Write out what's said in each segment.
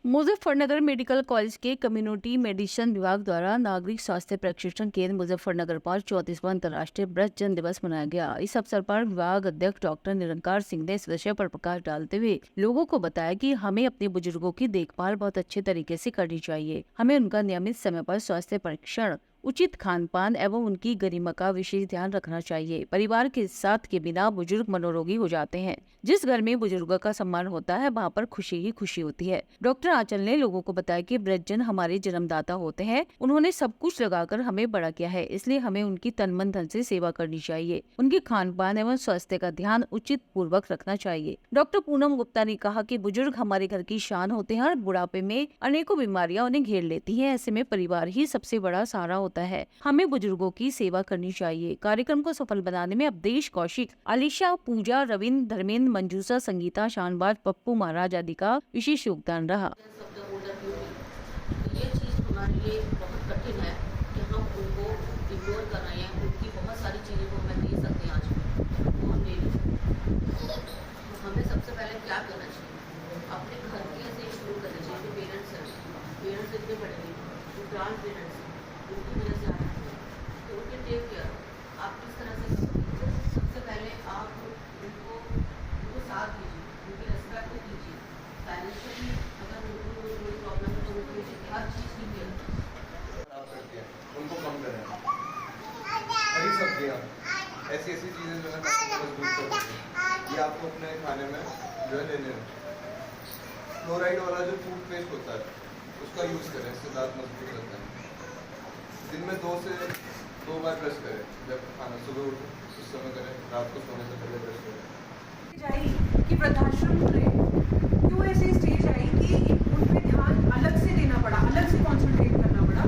Muzaffarnagar medical college के community medicine विभाग द्वारा नागरिक स्वास्थ्य प्रशिक्षण केंद्र मुजफ्फरनगर पर 34वां अंतर्राष्ट्रीय वृद्धजन दिवस मनाया गया। इस अवसर पर विभाग अध्यक्ष डॉक्टर निरंकार सिंह ने इस विषय पर प्रकाश डालते हुए लोगों को बताया कि हमें अपने बुजुर्गों की देखभाल बहुत अच्छे तरीके से करनी चाहिए। हमें उनका नियमित समय पर स्वास्थ्य परीक्षण, उचित खान पान एवं उनकी गरिमा का विशेष ध्यान रखना चाहिए। परिवार के साथ के बिना बुजुर्ग मनोरोगी हो जाते हैं। जिस घर में बुजुर्गों का सम्मान होता है वहाँ पर खुशी ही खुशी होती है। डॉक्टर आंचल ने लोगों को बताया कि वृद्धजन हमारे जन्मदाता होते हैं। उन्होंने सब कुछ लगाकर हमें बड़ा किया है, इसलिए हमें उनकी तन मन धन से सेवा करनी चाहिए। उनके खान पान एवं स्वास्थ्य का ध्यान उचित पूर्वक रखना चाहिए। डॉक्टर पूनम गुप्ता ने कहा कि बुजुर्ग हमारे घर की शान होते हैं और बुढ़ापे में अनेकों बीमारियां उन्हें घेर लेती हैं। ऐसे में परिवार ही सबसे बड़ा सहारा होता है। हमें बुजुर्गों की सेवा करनी चाहिए। कार्यक्रम को सफल बनाने में अवधेश कौशिक, आलिशा, पूजा, रविंद्र, धर्मेंद्र, मंजूषा, संगीता, शानबाज, पप्पू महाराज आदि का विशेष योगदान रहा। ये चीज हमारे लिए बहुत कठिन है कि हम उनको इग्नोर कर रहे हैं। उनकी बहुत सारी चीज़ों को हमें दे सकते हैं, आज वो हम ले लें। तो हमें सबसे पहले क्या करना चाहिए, अपने घर के से शुरू करना चाहिए। जो पेरेंट्स इतने बड़े हैं, जो ग्रांड पेरेंट्स उनकी वजह से आए हैं, तो उनके टेक केयर आप किस तरह से करोगे। सबसे पहले आप उनको साथ दीजिए, उनकी रेस्पेक्ट कीजिए। फाइनेंशियली अगर उनको कोई प्रॉब्लम है तो उनकी हर चीज़ की केयर उनको कम करें। हरी सब्जियाँ, ऐसी चीज़ें जो है मजबूत कर सकते हैं। ये आपको अपने खाने में जो है लेने हैं। फ्लोराइड वाला जो टूथपेस्ट होता है उसका यूज़ करें, इससे दांत मजबूत रहता है। दिन में 2 बार ब्रश करें। जब खाना सुबह उठे उस समय करें, रात को सोने से पहले ब्रश करें। कि वृद्धाश्रम खुले, क्यों ऐसी स्टेज आई कि उन पे ध्यान अलग से देना पड़ा, अलग से कॉन्सेंट्रेट करना पड़ा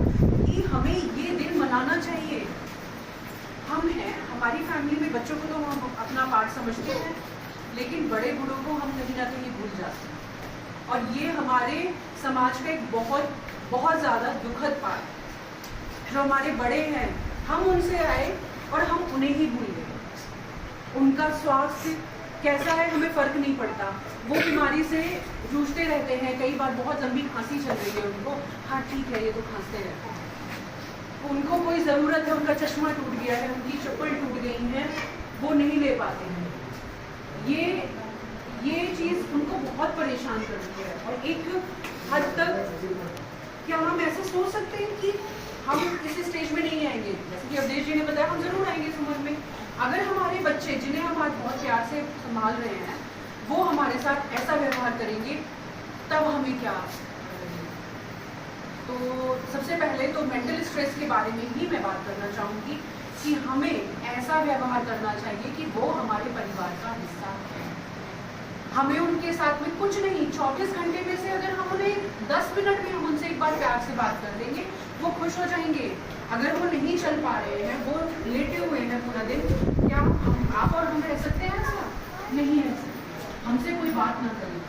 कि हमें ये दिन मनाना चाहिए। हम हैं, हमारी फैमिली में बच्चों को तो हम अपना पार्ट समझते हैं, लेकिन बड़े बूढ़ों को हम कहीं ना कहीं भूल जाते हैं। और ये हमारे समाज का एक बहुत ज़्यादा दुखद पार्ट है। जो हमारे बड़े हैं, हम उनसे आए और हम उन्हें ही भूल गए। उनका स्वास्थ्य कैसा है हमें फर्क नहीं पड़ता। वो बीमारी से जूझते रहते हैं, कई बार बहुत लंबी खांसी चल रही है उनको, हाँ ठीक है ये तो खांसते रहते हैं। उनको कोई ज़रूरत है, उनका चश्मा टूट गया है, उनकी चप्पल टूट गई है, वो नहीं ले पाते हैं। ये चीज़ उनको बहुत परेशान करती है। और एक हद तक क्या हम ऐसा सोच सकते हैं कि हम इस स्टेज में नहीं आएंगे। जैसे कि अवधेश जी ने बताया, हम जरूर आएंगे इस उम्र में। अगर हमारे बच्चे, जिन्हें हम आज बहुत प्यार से संभाल रहे हैं, वो हमारे साथ ऐसा व्यवहार करेंगे, तब हमें क्या करेंगे। तो सबसे पहले तो मेंटल स्ट्रेस के बारे में ही मैं बात करना चाहूँगी कि हमें ऐसा व्यवहार करना चाहिए कि वो हमारे परिवार का हिस्सा है। हमें उनके साथ में कुछ नहीं, 24 घंटे में से अगर हम उन्हें 10 मिनट में हम उनसे एक बार प्यार से बात कर देंगे, वो खुश हो जाएंगे। अगर वो नहीं चल पा रहे हैं, वो लेटे हुए हैं पूरा दिन, क्या आप और हम रह सकते हैं ऐसा? नहीं है। हमसे कोई बात ना करे।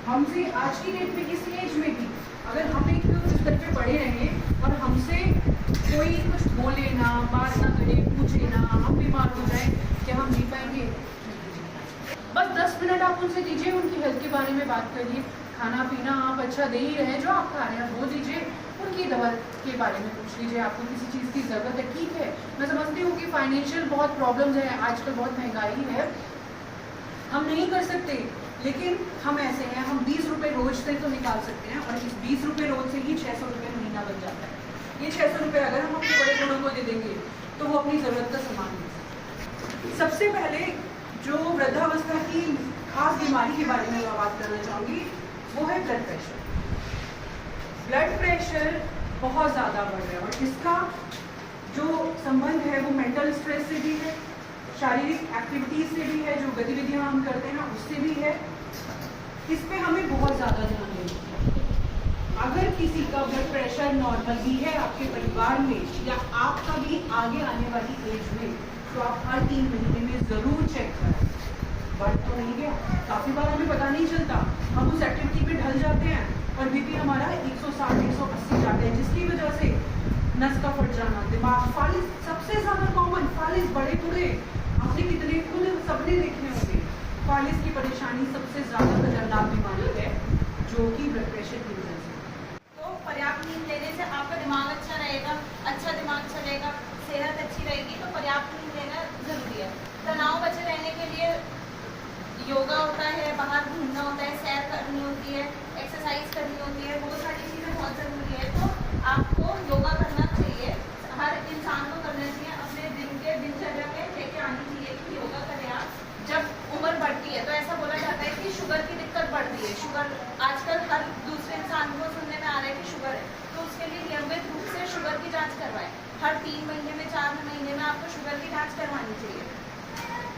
हमसे आज की डेट में, इस एज में भी अगर हम एक बिस्तर पे पड़े रहें और हमसे कोई कुछ बोले ना, बात ना करे, पूछे ना, हम बीमार हो जाए, क्या हम जी पाएंगे? बस 10 मिनट आप उनसे दीजिए, उनकी हेल्थ के बारे में बात करिए। खाना पीना आप अच्छा दे ही रहे हैं, जो आप खा रहे हैं वो दीजिए। उनकी दवा के बारे में पूछ लीजिए, आपको किसी चीज़ की ज़रूरत है, ठीक है। मैं समझती हूँ कि फाइनेंशियल बहुत प्रॉब्लम्स है, आजकल बहुत महंगाई है, हम नहीं कर सकते, लेकिन हम ऐसे हैं, हम 20 रुपये रोज से तो निकाल सकते हैं। और इस 20 रुपये रोज से ही 600 रुपये महीना बन जाता है। ये 600 रुपये अगर हम अपने बड़े बूढ़ों को दे देंगे तो वो अपनी ज़रूरत का सामान ले सकते हैं। सबसे पहले जो वृद्धावस्था की खास बीमारी के बारे में मैं बात करना चाहूँगी, वो है ब्लड प्रेशर। ब्लड प्रेशर बहुत ज़्यादा बढ़ रहा है और इसका जो संबंध है वो मेंटल स्ट्रेस से भी है, शारीरिक एक्टिविटीज़ से भी है, जो गतिविधियाँ हम करते हैं उससे भी है। इस पे हमें बहुत ज़्यादा ध्यान देना चाहिए। अगर किसी का ब्लड प्रेशर नॉर्मल भी है आपके परिवार में या आपका भी आगे आने वाली एज में, तो आप हर 3 महीने में ज़रूर चेक करें। बढ़ तो नहीं गया? काफ़ी बार हमें पता नहीं चलता, हम उस एक्टिविटी पे ढल जाते हैं और बीपी हमारा 160-180 जाते हैं, जिसकी वजह से नस का फट जाना, दिमाग, फालिस सबसे ज़्यादा कॉमन, फालिस बड़े बूढ़े आपने कितने खुद सबने देखे होंगे। फालिस की परेशानी सबसे ज़्यादा खतरनाक बीमारी है, जो कि ब्लड प्रेशर की वजह से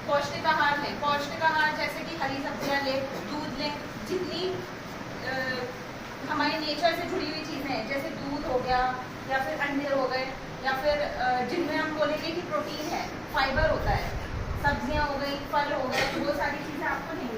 पौष्टिक आहार लें। पौष्टिक आहार जैसे कि हरी सब्जियां लें, दूध लें, जितनी हमारे नेचर से जुड़ी हुई चीज़ें हैं, जैसे दूध हो गया या फिर अंडे हो गए, या फिर जिनमें हम बोलेंगे कि प्रोटीन है, फाइबर होता है, सब्जियां हो गई, फल हो गए, वो सारी चीज़ें आपको लेंगे।